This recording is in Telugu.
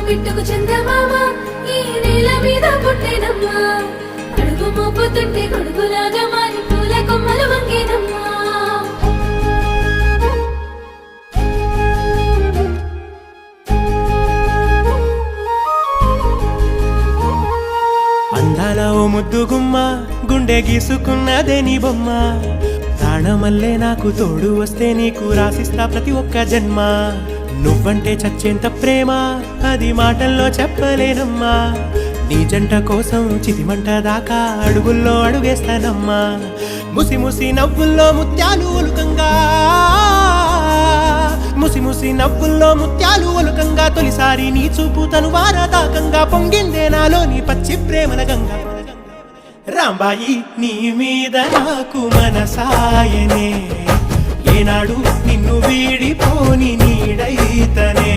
బిట్టుకు చందమామ ఈ నేల మీద పుట్టేనమ్మా అడుగు మోపుతుంటే కొడుకులాగా మారి పూల కొమ్మలు వంగేనమ్మా అందాల ఓ ముద్దు గుమ్మ గుండె గీసుకున్నదే నీ బొమ్మ ప్రాణమల్లే నాకు తోడు వస్తే నీకు రాసిస్తా ప్రతి ఒక్క జన్మ నువ్వంటే చచ్చేంత ప్రేమ అది మాటల్లో చెప్పలేనమ్మా నీ జంట కోసం చితిమంట దాకా అడుగుల్లో అడుగేస్తానమ్మా ముసి ముసి నవ్వుల్లో ముత్యాలు ఒలుకంగా ముసి ముసి నవ్వుల్లో ముత్యాలు ఒలుకంగా తొలిసారి నీ చూపు తను వారదాకంగా పొంగిందే నాలో నీ పచ్చి ప్రేమల గంగా రాంబాయి నీ మీద నాకు మనసాయనే ఏనాడు నిన్ను వీడిపోని నీడైతనే